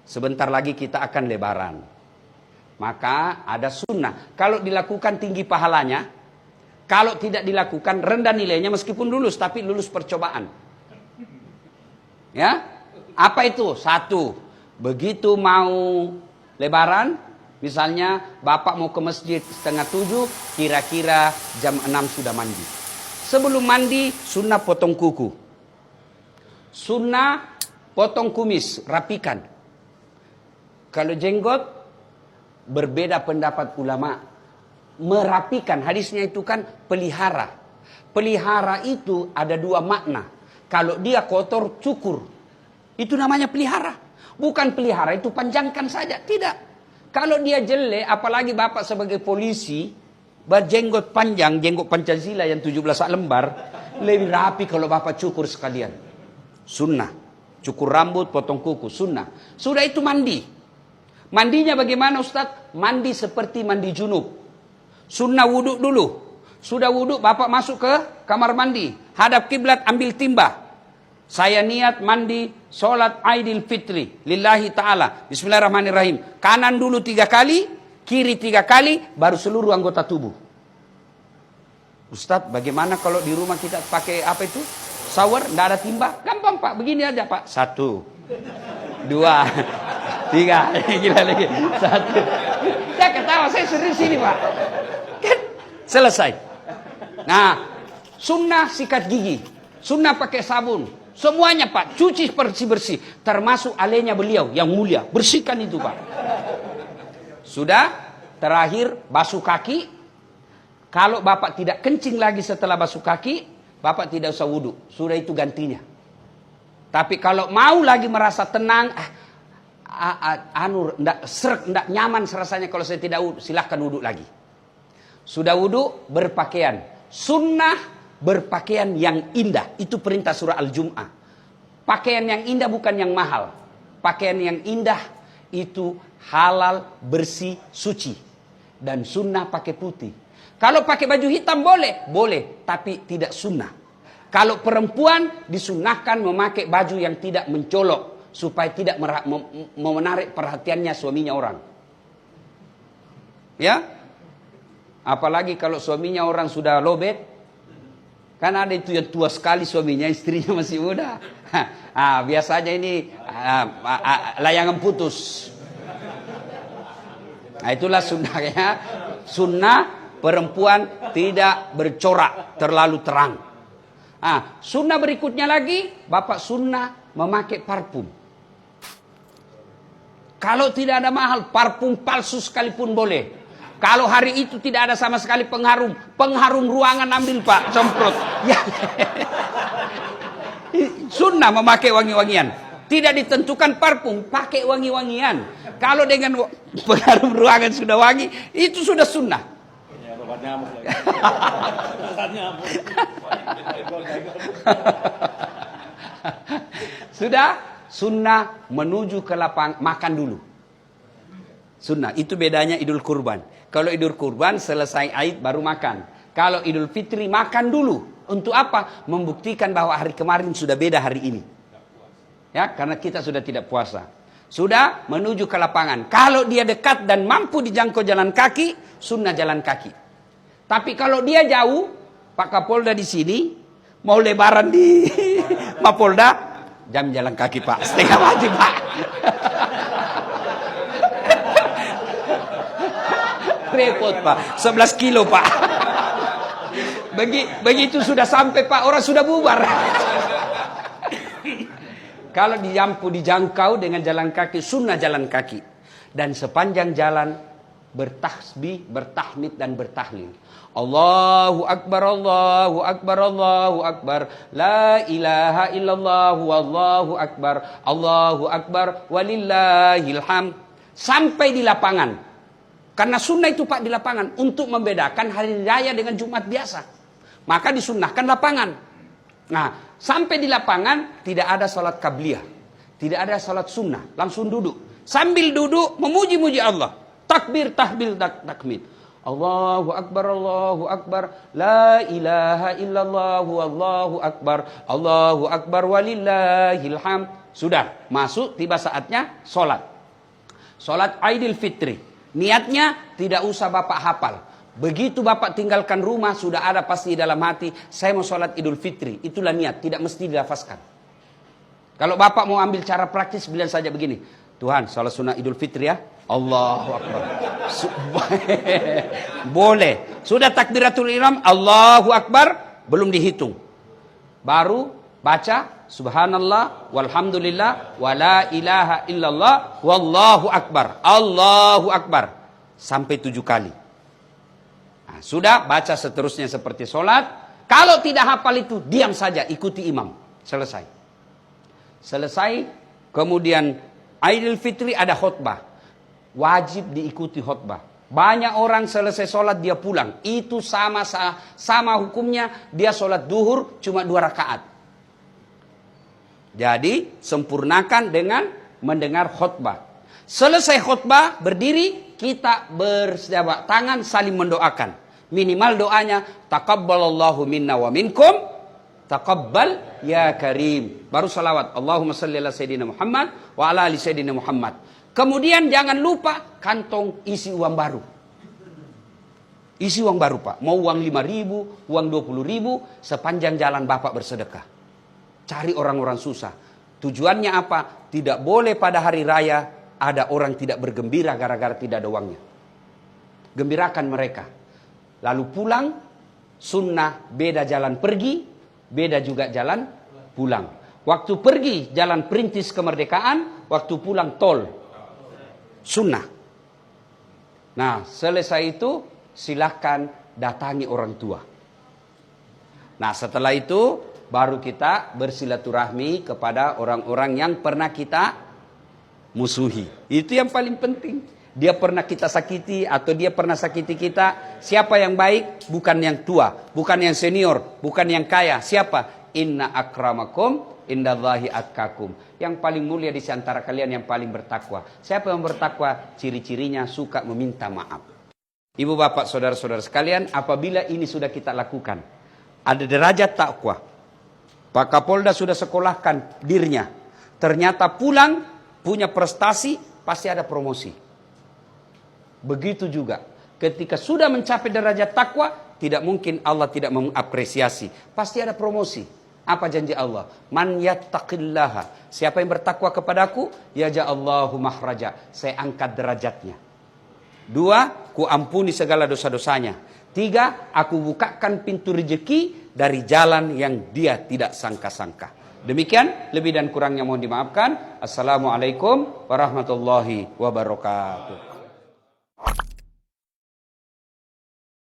Sebentar lagi kita akan lebaran. Maka ada sunnah. Kalau dilakukan tinggi pahalanya. Kalau tidak dilakukan rendah nilainya meskipun lulus. Tapi lulus percobaan. Ya, apa itu? Satu, begitu mau lebaran. Misalnya bapak mau ke masjid 6:30. Kira-kira jam 6 sudah mandi. Sebelum mandi sunnah potong kuku. Sunnah potong kumis, rapikan. Kalau jenggot, berbeda pendapat ulama. Merapikan, hadisnya itu kan pelihara. Pelihara itu ada dua makna. Kalau dia kotor, cukur. Itu namanya pelihara. Bukan pelihara itu panjangkan saja, tidak. Kalau dia jelek, apalagi bapak sebagai polisi, berjenggot panjang, jenggot Pancasila yang 17 lembar, lebih rapi kalau bapak cukur sekalian. Sunnah. Cukur rambut, potong kuku, sunnah. Sudah itu mandi. Mandinya bagaimana Ustaz? Mandi seperti mandi junub. Sunnah wudhu dulu. Sudah wudhu, bapak masuk ke kamar mandi. Hadap kiblat, ambil timba. Saya niat mandi, sholat Aidil Fitri. Lillahi ta'ala. Bismillahirrahmanirrahim. Kanan dulu 3 kali, kiri 3 kali, baru seluruh anggota tubuh. Ustaz, bagaimana kalau di rumah kita pakai apa itu? Shower, tidak ada timba? Gampang Pak, begini aja Pak. 1, 2, 3. Gila lagi. 1. Saya ketawa, saya serius ini Pak. Kan selesai. Nah, sunnah sikat gigi. Sunnah pakai sabun. Semuanya Pak, cuci bersih-bersih. Termasuk alenya beliau yang mulia. Bersihkan itu Pak. Sudah, terakhir basuh kaki. Kalau bapak tidak kencing lagi setelah basuh kaki, bapak tidak usah wudhu. Sudah itu gantinya. Tapi kalau mau lagi merasa tenang, ndak nyaman rasanya kalau saya tidak wudhu, silahkan wudhu lagi. Sudah wudhu, berpakaian. Sunnah berpakaian yang indah. Itu perintah surah Al-Jum'ah. Pakaian yang indah bukan yang mahal. Pakaian yang indah itu halal, bersih, suci. Dan sunnah pakai putih. Kalau pakai baju hitam boleh? Boleh, tapi tidak sunnah. Kalau perempuan disunnahkan memakai baju yang tidak mencolok. Supaya tidak menarik perhatiannya suaminya orang. Ya? Apalagi kalau suaminya orang sudah lobet. Kan ada itu yang tua sekali suaminya, istrinya masih muda. Biasanya ini layangan putus. Nah, itulah sunnahnya. Sunnah perempuan tidak bercorak terlalu terang. Sunnah berikutnya lagi, bapak sunnah memakai parfum. Kalau tidak ada mahal, parfum palsu sekalipun boleh. Kalau hari itu tidak ada sama sekali pengharum, pengharum ruangan ambil Pak, semprot. Ya. Sunnah memakai wangi-wangian. Tidak ditentukan parfum, pakai wangi-wangian. Kalau dengan pengharum ruangan sudah wangi, itu sudah sunnah. Sudah sunnah menuju ke lapang makan dulu. Sunnah itu bedanya Idul Kurban. Kalau Idul Kurban selesai Aid baru makan. Kalau Idul Fitri makan dulu. Untuk apa? Membuktikan bahwa hari kemarin sudah beda hari ini. Ya, karena kita sudah tidak puasa. Sudah menuju ke lapangan. Kalau dia dekat dan mampu dijangkau jalan kaki, sunnah jalan kaki. Tapi kalau dia jauh, Pak Kapolda di sini, mau lebaran di Mapolda, jam jalan kaki Pak, setengah mati Pak. Repot Pak, 11 kilo Pak. Begitu sudah sampai Pak, orang sudah bubar. Kalau dijangkau dengan jalan kaki, sunnah jalan kaki. Dan sepanjang jalan bertasbih, bertahmid dan bertahlil. Allahu Akbar, Allahu Akbar, Allahu Akbar. La ilaha illallah, wallahu Akbar. Allahu Akbar, walillahil hamd. Sampai di lapangan. Karena sunnah itu Pak di lapangan. Untuk membedakan hari raya dengan Jumat biasa. Maka disunnahkan lapangan. Nah, sampai di lapangan tidak ada salat qabliyah. Tidak ada salat sunnah. Langsung duduk. Sambil duduk memuji-muji Allah. Takbir, tahbil, takmid. Allahu Akbar, Allahu Akbar. La ilaha illallah, Allahu Akbar. Allahu Akbar, walillahil hamd. Sudah, masuk, tiba saatnya sholat. Sholat Idul Fitri. Niatnya tidak usah Bapak hafal. Begitu Bapak tinggalkan rumah, sudah ada pasti dalam hati, saya mau sholat Idul Fitri. Itulah niat, tidak mesti dilafazkan. Kalau Bapak mau ambil cara praktis, bilang saja begini. Tuhan, sholat sunnah Idul Fitri ya. Allahu Akbar. Boleh. Sudah takbiratul ihram, Allahu Akbar, belum dihitung. Baru baca subhanallah walhamdulillah wala ilaha illallah wallahu akbar. Allahu Akbar. Sampai 7 kali. Nah, sudah baca seterusnya seperti sholat. Kalau tidak hafal itu, diam saja, ikuti imam. Selesai. Selesai. Kemudian Idul Fitri ada khutbah. Wajib diikuti khutbah. Banyak orang selesai sholat dia pulang. Itu sama hukumnya dia sholat duhur cuma 2 rakaat. Jadi sempurnakan dengan mendengar khutbah. Selesai khutbah berdiri, kita berjabat tangan saling mendoakan. Minimal doanya taqabbalallahu minna wa minkum. Taqabbal ya karim. Baru salawat. Allahumma salli ala sayyidina Muhammad wa ala ali sayyidina Muhammad. Kemudian jangan lupa kantong isi uang baru. Isi uang baru Pak. Mau uang 5.000, uang 20.000, sepanjang jalan Bapak bersedekah. Cari orang-orang susah. Tujuannya apa? Tidak boleh pada hari raya ada orang tidak bergembira gara-gara tidak ada uangnya. Gembirakan mereka. Lalu pulang, sunnah beda jalan pergi, beda juga jalan pulang. Waktu pergi jalan perintis kemerdekaan, waktu pulang tol. Sunnah. Nah, selesai itu silahkan datangi orang tua. Nah, setelah itu baru kita bersilaturahmi kepada orang-orang yang pernah kita musuhi. Itu yang paling penting. Dia pernah kita sakiti atau dia pernah sakiti kita. Siapa yang baik? Bukan yang tua, bukan yang senior, bukan yang kaya. Siapa? Inna akramakum indallahi atqakum. Yang paling mulia di antara kalian yang paling bertakwa. Siapa yang bertakwa? Ciri-cirinya suka meminta maaf. Ibu bapak saudara-saudara sekalian, apabila ini sudah kita lakukan, ada derajat takwa. Pak Kapolda sudah sekolahkan dirinya. Ternyata pulang punya prestasi, pasti ada promosi. Begitu juga ketika sudah mencapai derajat takwa, tidak mungkin Allah tidak mengapresiasi. Pasti ada promosi. Apa janji Allah? Man yattaqillaha. Siapa yang bertakwa kepadaku, yaj'allahu mahraja. Saya angkat derajatnya. 2, ku ampuni segala dosa-dosanya. 3, aku bukakan pintu rezeki dari jalan yang dia tidak sangka-sangka. Demikian, lebih dan kurangnya mohon dimaafkan. Assalamualaikum warahmatullahi wabarakatuh.